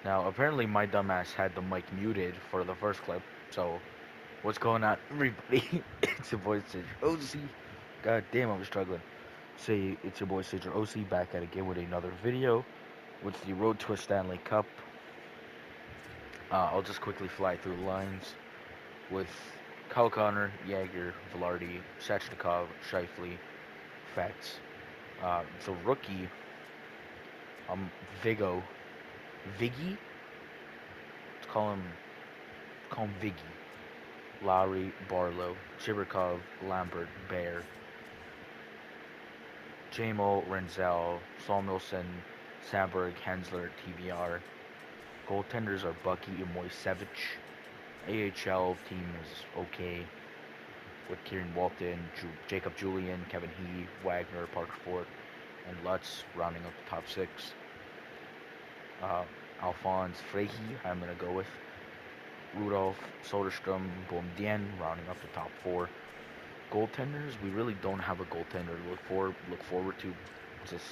Now, apparently my dumbass had the mic muted for the first clip, so what's going on, everybody? It's your boy Citrus OC. God damn, I'm struggling. Say, it's your boy Citrus OC back at it again with another video with the Road to a Stanley Cup. I'll just quickly fly through the lines with Kyle Connor, Yager, Velarde, Shachnikov, Shifley, Fats. The rookie, um, Vigo, Viggy? Let's call him Viggy. Lowry, Barlow, Chibrikov, Lambert, Bear, Jamo, Renzel, Samuelson, Sandberg, Hensler, TVR. Goaltenders are Bucky and Moisevich. AHL team is okay with Kieran Walton, Jacob Julian, Kevin He, Wagner, Parker Ford, and Lutz rounding up the top six. Uh, Alphonse Frehi, I'm going to go with. Rudolph, Soderstrom, Boumdien rounding up the top four. Goaltenders, we really don't have a goaltender to look forward to. Just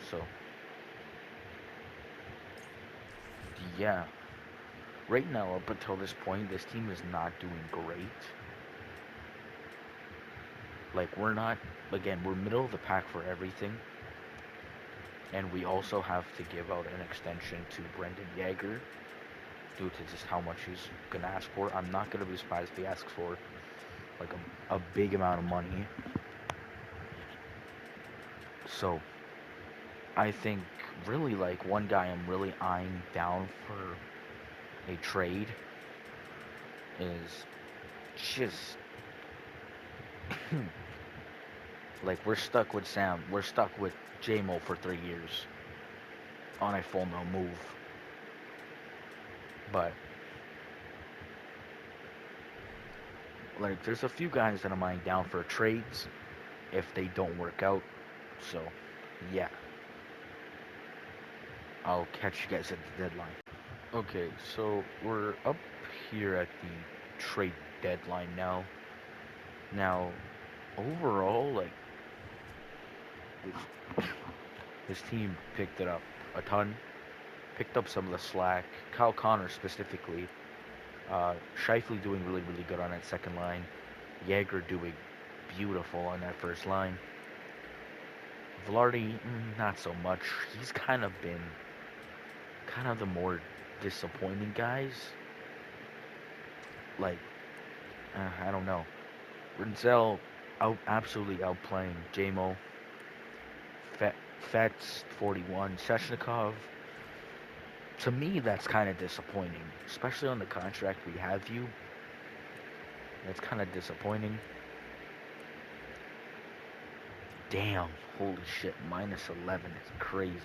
so yeah. Right now, up until this point, this team is not doing great. Like we're not again, we're middle of the pack for everything. And we also have to give out an extension to Brendan Yeager due to just how much he's gonna ask for. I'm not gonna be surprised if he asks for like a big amount of money. So I think really like one guy I'm really eyeing down for a trade is just like we're stuck with Sam. We're stuck with JMO for 3 years on a full no move. But like there's a few guys that I'm eyeing down for trades if they don't work out. So yeah, I'll catch you guys at the deadline. Okay, so we're up here at the trade deadline now. Now, overall, like this, this team picked it up a ton, picked up some of the slack. Kyle Connor specifically, Shifley doing really really good on that second line. Jaeger doing beautiful on that first line. Velarde, not so much. He's kind of been kind of the more disappointing guys. Like, I don't know. Renzel absolutely outplaying Jamo. Fets 41. Seshnikov. To me, that's kind of disappointing, especially on the contract we have you. That's kind of disappointing. Damn, holy shit, minus 11 is crazy.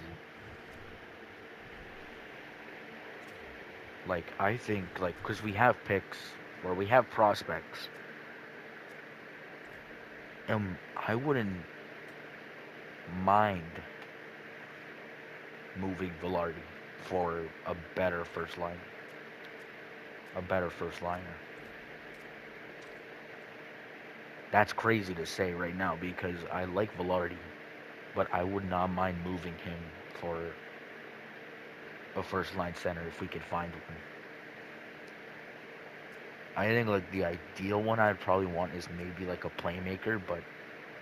Like, I think, like, because we have picks, or we have prospects, and I wouldn't mind moving Velarde for a better first line, a better first liner. That's crazy to say right now because I like Velarde, but I would not mind moving him for a first line center if we could find one. I think like the ideal one I'd probably want is maybe like a playmaker, but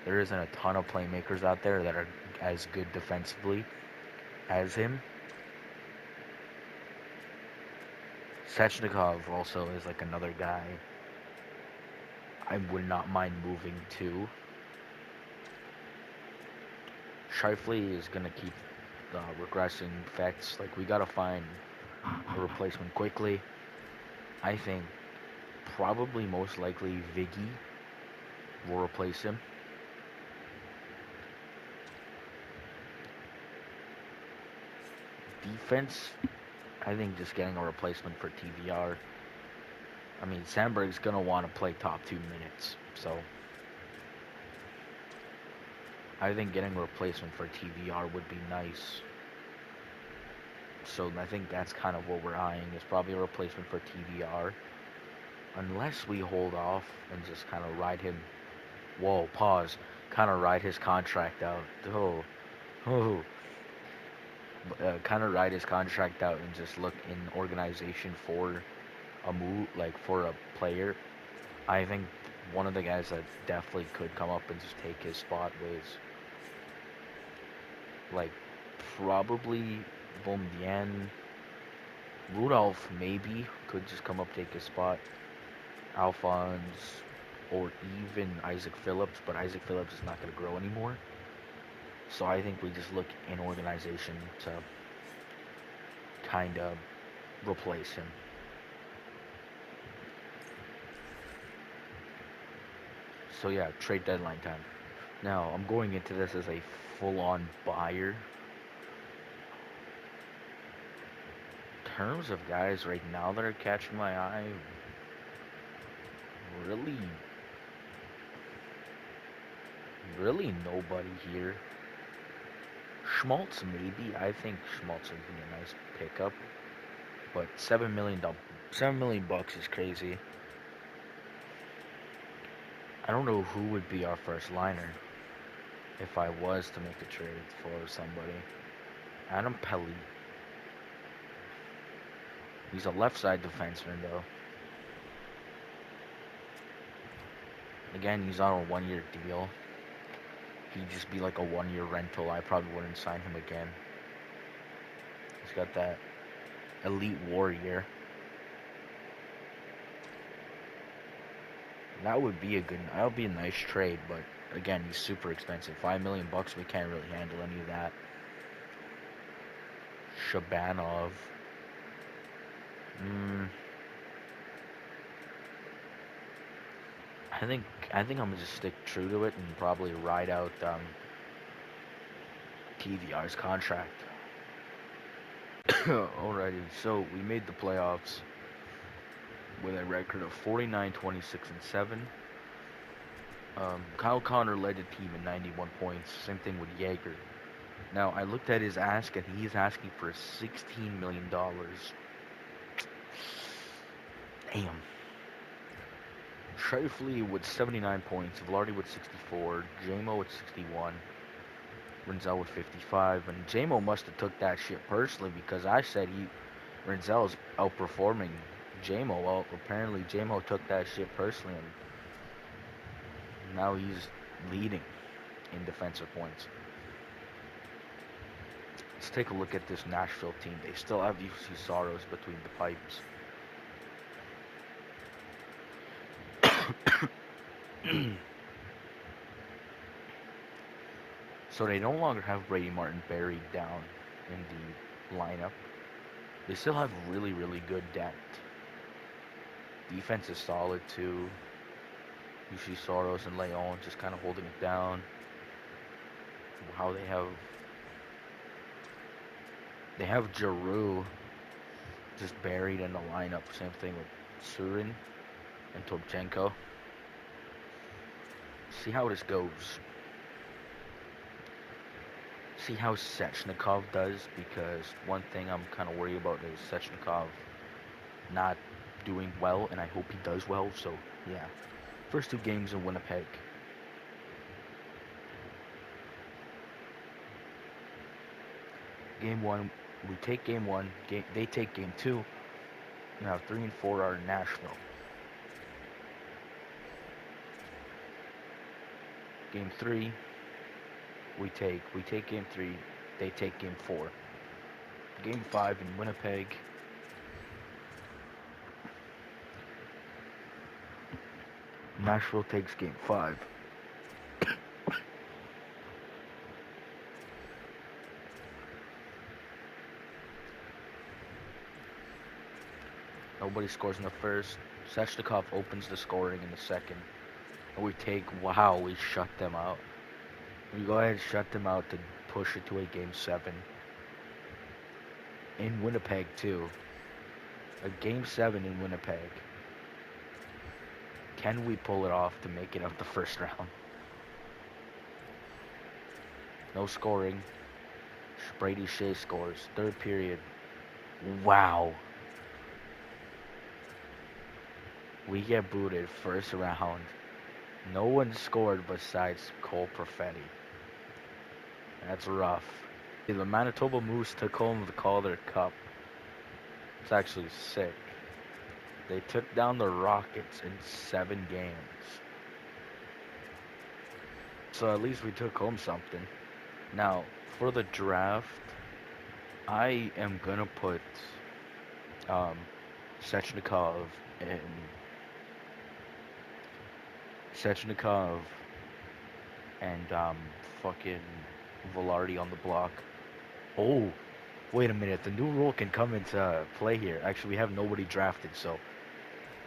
there isn't a ton of playmakers out there that are as good defensively as him. Sechnikov also is like another guy I would not mind moving to. Shifley is gonna keep regressing effects. Like we gotta find a replacement quickly. I think probably most likely Viggy will replace him. Defense, I think just getting a replacement for TVR. I mean, Sandberg's gonna want to play top 2 minutes, so I think getting a replacement for TVR would be nice. So I think that's kind of what we're eyeing is probably a replacement for TVR, unless we hold off and just kind of ride him. Whoa, pause. Kind of ride his contract out. Oh, oh. kind of ride his contract out and just look in organization for a move, like for a player. I think one of the guys that definitely could come up and just take his spot was like probably Bombian. Rudolph maybe could just come up take his spot. Alphonse or even Isaac Phillips, but Isaac Phillips is not going to grow anymore. So I think we just look in organization to kind of replace him. So yeah, trade deadline time. Now I'm going into this as a full-on buyer. Terms of guys right now that are catching my eye, really, really nobody here. Schmaltz maybe. I think Schmaltz would be a nice pickup, but $7 million is crazy. I don't know who would be our first liner if I was to make a trade for somebody. Adam Pelly. He's a left side defenseman though. Again, he's on a 1-year deal. He'd just be like a 1-year rental. I probably wouldn't sign him again. He's got that elite warrior. That would be a nice trade, but again, he's super expensive. $5 million, we can't really handle any of that. Shabanov. I think I'm gonna just stick true to it and probably ride out TVR's contract. Alrighty, so we made the playoffs with a record of 49, 26, and 7. Kyle Connor led the team in 91 points. Same thing with Jaeger. Now, I looked at his ask, and he's asking for $16 million. Damn. Shifley with 79 points, Velarde with 64, JMO with 61, Renzel with 55, and JMO must have took that shit personally because I said Renzel's outperforming JMO. Well, apparently JMO took that shit personally, and now he's leading in defensive points. Let's take a look at this Nashville team. They still have UC Soros between the pipes. So they no longer have Brady Martin buried down in the lineup. They still have really, really good depth. Defense is solid too. UC Soros and Leon just kind of holding it down. How they have Giroux just buried in the lineup. Same thing with Surin and Topchenko. See how this goes. See how Sechnikov does, because one thing I'm kind of worried about is Sechnikov not doing well, and I hope he does well. So yeah, first 2 games in Winnipeg. Game 1, we take game 1. They take game 2. Now 3 and 4 are in Nashville. Game 3, we take game 3. They take game 4. Game 5 in Winnipeg. Nashville takes game 5. Nobody scores in the first. Sechnikov opens the scoring in the second. And we shut them out. We go ahead and shut them out to push it to a game 7. In Winnipeg too. A game 7 in Winnipeg. Can we pull it off to make it up the first round? No scoring. Brady Shea scores. 3rd period. Wow. We get booted first round. No one scored besides Cole Perfetti. That's rough. The Manitoba Moose took home the Calder Cup. It's actually sick. They took down the Rockets in 7 games. So at least we took home something. Now, for the draft, I am gonna put um, Sechnikov and Sechnikov and fucking Velarde on the block. Oh, wait a minute. The new rule can come into play here. Actually, we have nobody drafted, so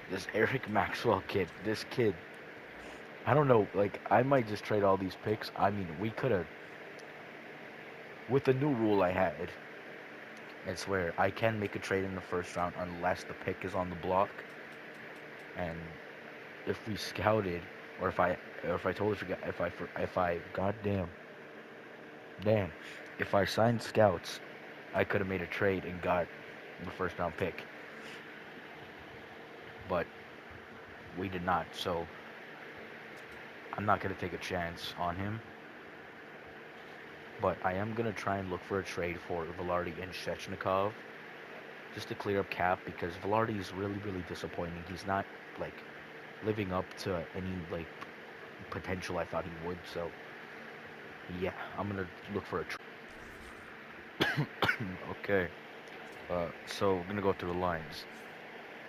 this Eric Maxwell kid, this kid, I don't know. Like, I might just trade all these picks. I mean, we could have, with the new rule I had, it's where I can make a trade in the first round unless the pick is on the block. And if we scouted, or if I totally forgot, if I, goddamn, damn, if I signed scouts, I could have made a trade and got the first round pick. But we did not, so I'm not gonna take a chance on him. But I am gonna try and look for a trade for Velarde and Shechnikov just to clear up cap because Velarde is really disappointing. He's not like living up to any like potential I thought he would. So yeah, I'm gonna look for a trade. Okay. So we're gonna go through the lines.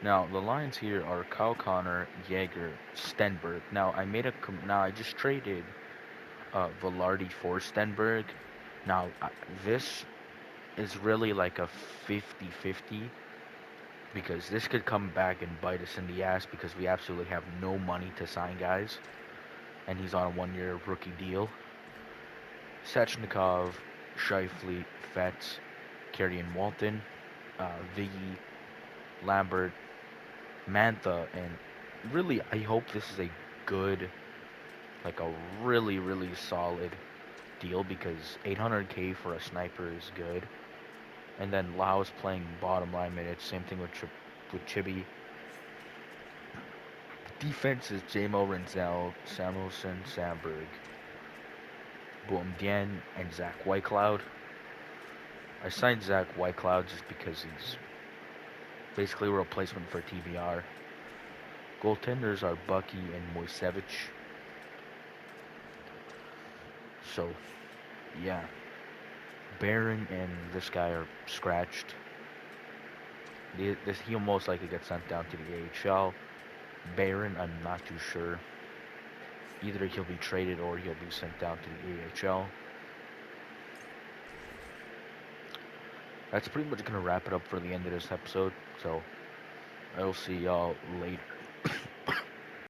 Now the lines here are Kyle Connor, Jaeger, Stenberg. Now now I just traded Velarde for Stenberg. Now this is really like a 50-50 because this could come back and bite us in the ass because we absolutely have no money to sign guys, and he's on a 1-year rookie deal. Sechnikov, Shifley, Fetz, Carrion Walton, Viggy, Lambert, Mantha, and really I hope this is a good, like a really solid deal because 800K for a sniper is good. And then Lau's playing bottom line minutes. Same thing with Chibi. Defense is Jamo Renzel, Samuelson, Sandberg, Boumdienne, and Zach Whitecloud. I signed Zach Whitecloud just because he's basically a replacement for TVR. Goaltenders are Bucky and Moisevich. So, yeah. Barron and this guy are scratched. He'll most likely get sent down to the AHL. Barron, I'm not too sure. Either he'll be traded or he'll be sent down to the AHL. That's pretty much going to wrap it up for the end of this episode. So, I'll see y'all later.